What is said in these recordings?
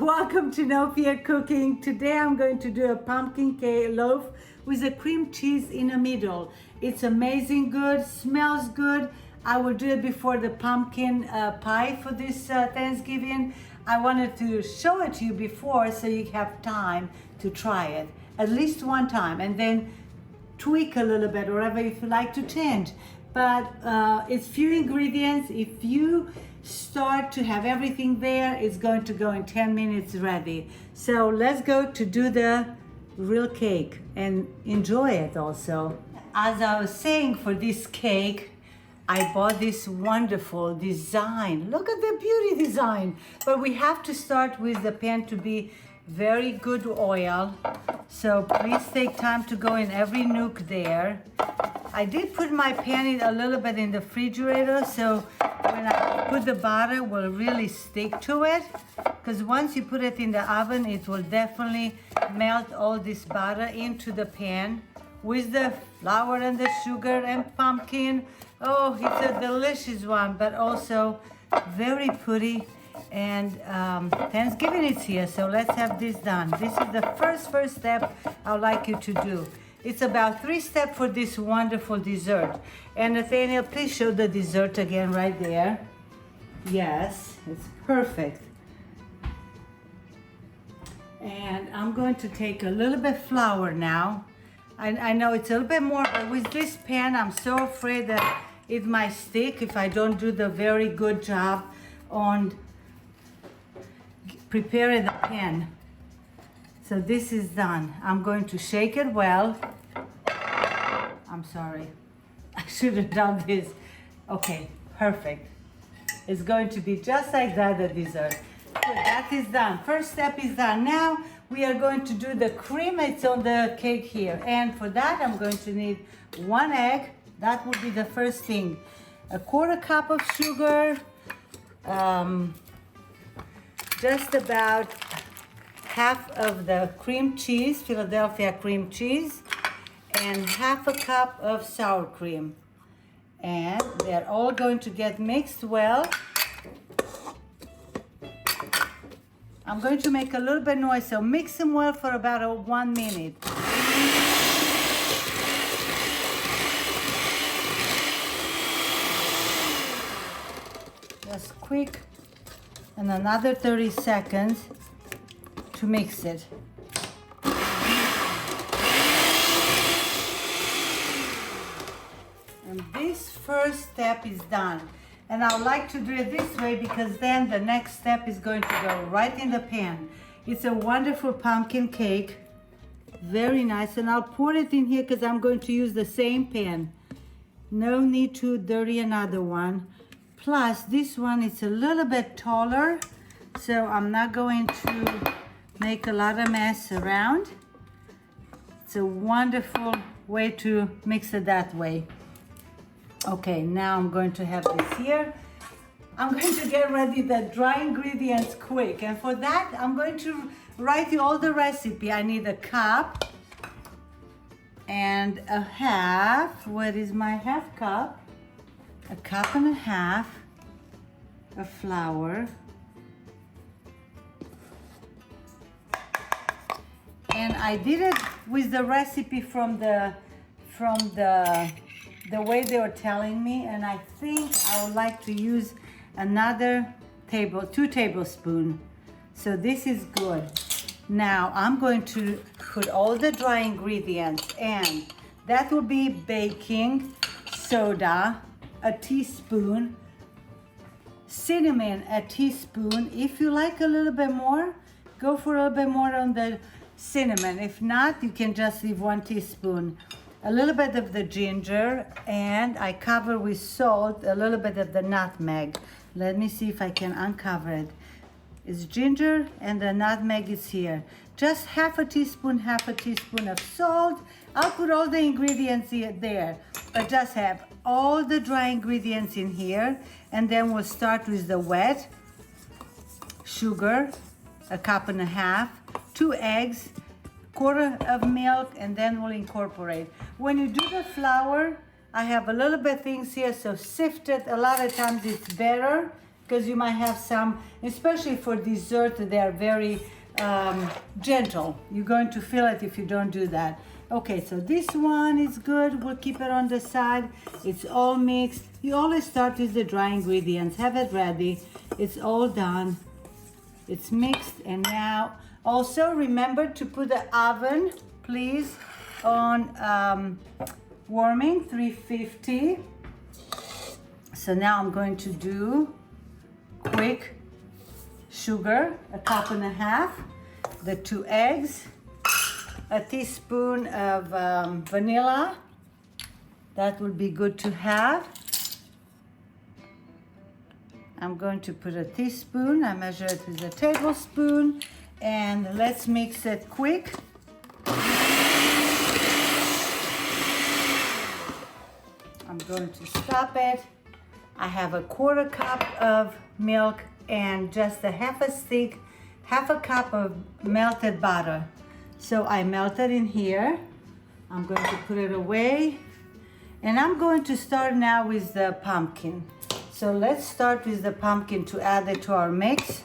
Welcome to No Fear Cooking. Today I'm going to do a pumpkin cake loaf with a cream cheese in the middle. It's amazing good, smells good. I will do it before the pumpkin pie for this Thanksgiving. I wanted to show it to you before so you have time to try it at least one time and then tweak a little bit or whatever if you like to change. But it's few ingredients. If you start to have everything there, it's going to go in 10 minutes ready. So let's go to do the real cake and enjoy it also. As I was saying, for this cake, I bought this wonderful design. Look at the beauty design. But we have to start with the pan to be very good oil. So please take time to go in every nook there. I did put my pan in a little bit in the refrigerator, so when I put the butter, it will really stick to it. Because once you put it in the oven, it will definitely melt all this butter into the pan with the flour and the sugar and pumpkin. Oh, it's a delicious one, but also very pretty. And Thanksgiving is here, so let's have this done. This is the first step I'd like you to do. It's about 3 steps for this wonderful dessert. And Nathaniel, please show the dessert again right there. Yes, it's perfect. And I'm going to take a little bit flour now. I know it's a little bit more, but with this pan, I'm so afraid that it might stick if I don't do the very good job on preparing the pan. So this is done. I'm going to shake it well. I'm sorry. I should have done this. Okay, perfect. It's going to be just like that, the dessert. Good, that is done. First step is done. Now we are going to do the cream. It's on the cake here. And for that, I'm going to need 1 egg. That would be the first thing. A 1/4 cup of sugar. Just about half of the cream cheese, Philadelphia cream cheese, and 1/2 cup of sour cream. And they're all going to get mixed well. I'm going to make a little bit noise, so mix them well for about 1 minute. Just quick, and another 30 seconds to mix it. And this first step is done. And I like to do it this way because then the next step is going to go right in the pan. It's a wonderful pumpkin cake. Very nice. And I'll pour it in here because I'm going to use the same pan. No need to dirty another one. Plus, this one is a little bit taller, so I'm not going to make a lot of mess around. It's a wonderful way to mix it that way. Okay, now I'm going to have this here. I'm going to get ready the dry ingredients quick. And for that, I'm going to write you all the recipe. I need a cup and a half. What is my half cup? A cup and a half of flour. And I did it with the recipe from the way they were telling me, and I think I would like to use another 2 tablespoons. So this is good. Now I'm going to put all the dry ingredients, and that will be baking soda, a teaspoon, cinnamon, a teaspoon. If you like a little bit more, go for a little bit more on the cinnamon. If not, you can just leave 1 teaspoon. A little bit of the ginger, and I cover with salt, a little bit of the nutmeg. Let me see if I can uncover it. It's ginger and the nutmeg is here. Just half a teaspoon of salt. I'll put all the ingredients there, but just have all the dry ingredients in here. And then we'll start with the wet sugar, a cup and a half, 2 eggs, 1/4 of milk, and then we'll incorporate. When you do the flour, I have a little bit things here, so sift it. A lot of times it's better because you might have some, especially for dessert, they are very gentle. You're going to feel it if you don't do that. Okay, so this one is good. We'll keep it on the side. It's all mixed. You always start with the dry ingredients. Have it ready. It's all done. It's mixed, and now also remember to put the oven, please, on warming 350. So now I'm going to do quick sugar, 1.5 cups, the 2 eggs, a teaspoon of vanilla. That would be good to have. I'm going to put a teaspoon. I measure it with a tablespoon, and let's mix it quick. I'm going to stop it. I have a 1/4 cup of milk and just a half a cup of melted butter. So I melted in here. I'm going to put it away, and I'm going to start now with the pumpkin. So let's start with the pumpkin to add it to our mix.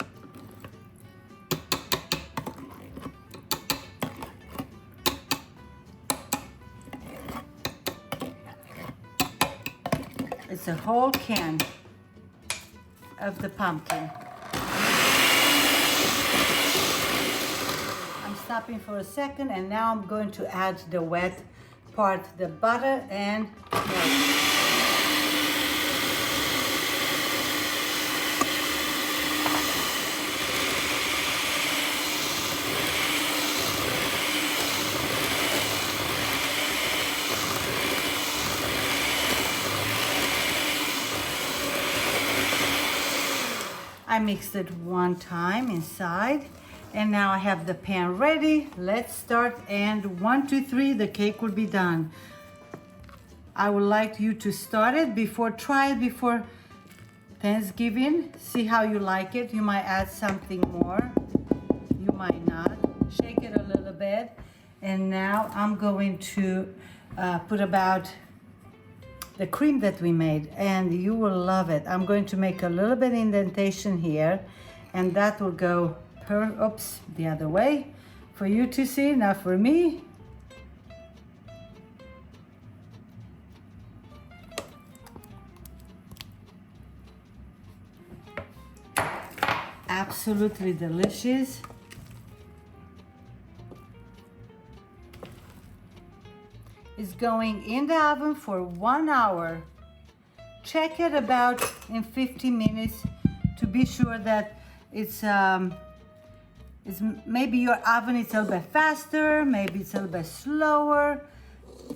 It's a whole can of the pumpkin. I'm stopping for a second, and now I'm going to add the wet part, the butter and milk. I mixed it one time inside, and now I have the pan ready. Let's start, and 1, 2, 3, the cake will be done. I would like you to start it try it before Thanksgiving. See how you like it. You might add something more, you might not. Shake it a little bit, and now I'm going to put about the cream that we made, and you will love it. I'm going to make a little bit indentation here, and that will go the other way for you to see, not for me. Absolutely delicious. Is going in the oven for 1 hour. Check it about in 15 minutes to be sure that it's maybe your oven is a little bit faster, maybe it's a little bit slower.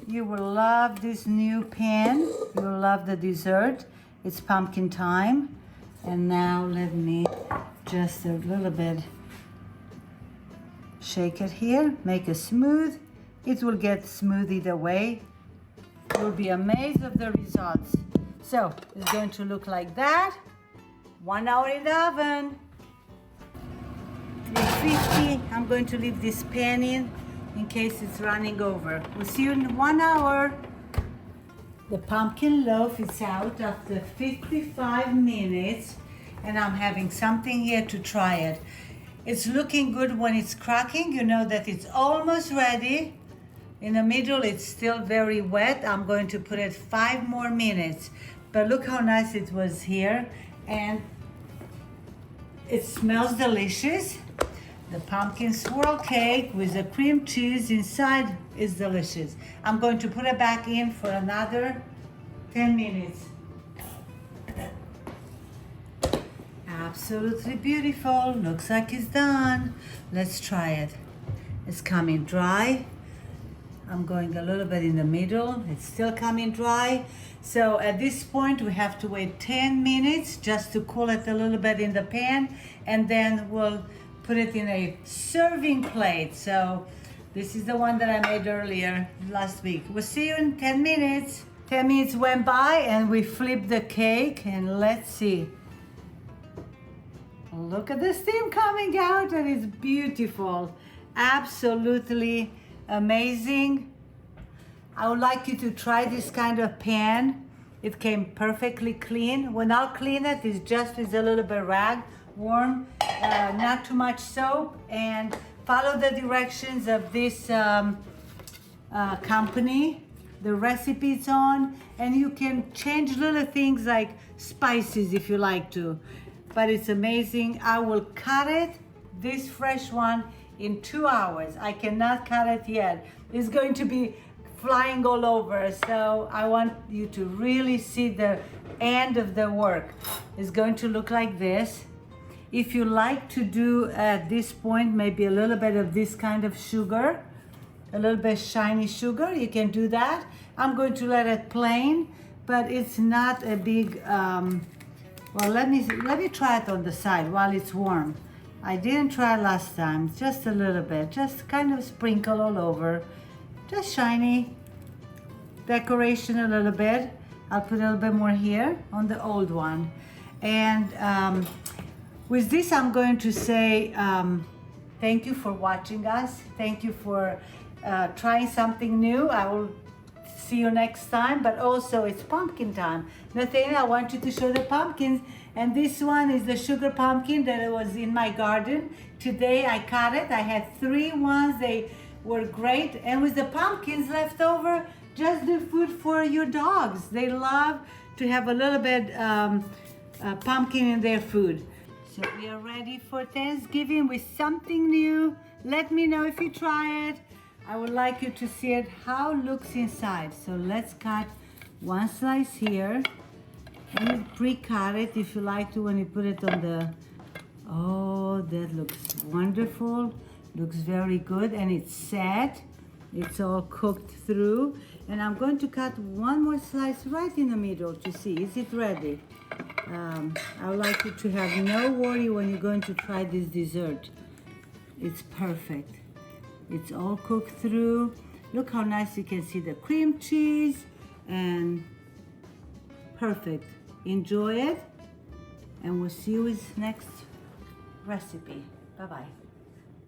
You will love this new pan. You will love the dessert. It's pumpkin time. And now let me just a little bit shake it here, make it smooth. It will get smooth either way. You'll be amazed of the results. So it's going to look like that. 1 hour in the oven. 350. I'm going to leave this pan in case it's running over. We'll see you in 1 hour. The pumpkin loaf is out after 55 minutes, and I'm having something here to try it. It's looking good when it's cracking. You know that it's almost ready. In the middle, it's still very wet. I'm going to put it 5 more minutes. But look how nice it was here. And it smells delicious. The pumpkin swirl cake with the cream cheese inside is delicious. I'm going to put it back in for another 10 minutes. Absolutely beautiful. Looks like it's done. Let's try it. It's coming dry. I'm going a little bit in the middle. It's still coming dry. So at this point, we have to wait 10 minutes just to cool it a little bit in the pan, and then we'll put it in a serving plate. So this is the one that I made earlier last week. We'll see you in 10 minutes. 10 minutes went by, and we flipped the cake, and let's see. Look at the steam coming out, and it's beautiful. Absolutely amazing. I would like you to try this kind of pan It came perfectly clean. When I'll clean it, it's just with a little bit rag, warm, not too much soap, and follow the directions of this company, the recipe it's on, and you can change little things like spices if you like to. But it's amazing. I will cut it, this fresh one, in 2 hours. I cannot cut it yet. It's going to be flying all over, so I want you to really see the end of the work. It's going to look like this. If you like to do at this point maybe a little bit of this kind of sugar, a little bit shiny sugar, you can do that. I'm going to let it plain, but it's not a big well, let me try it on the side while it's warm. I didn't try last time. Just a little bit, just kind of sprinkle all over, just shiny decoration a little bit. I'll put a little bit more here on the old one. And with this, I'm going to say thank you for watching us. Thank you for trying something new. I will see you next time, but also it's pumpkin time. Nathaniel, I want you to show the pumpkins. And this one is the sugar pumpkin that was in my garden. Today I cut it. I had 3 ones. They were great. And with the pumpkins left over, just do food for your dogs. They love to have a little bit pumpkin in their food. So we are ready for Thanksgiving with something new. Let me know if you try it. I would like you to see it, how it looks inside. So let's cut one slice here. And you pre-cut it if you like to when you put it on the, oh, that looks wonderful. Looks very good, and it's set. It's all cooked through. And I'm going to cut one more slice right in the middle to see, is it ready? I would like you to have no worry when you're going to try this dessert. It's perfect. It's all cooked through. Look how nice you can see the cream cheese, and perfect. Enjoy it, and we'll see you with next recipe. Bye-bye.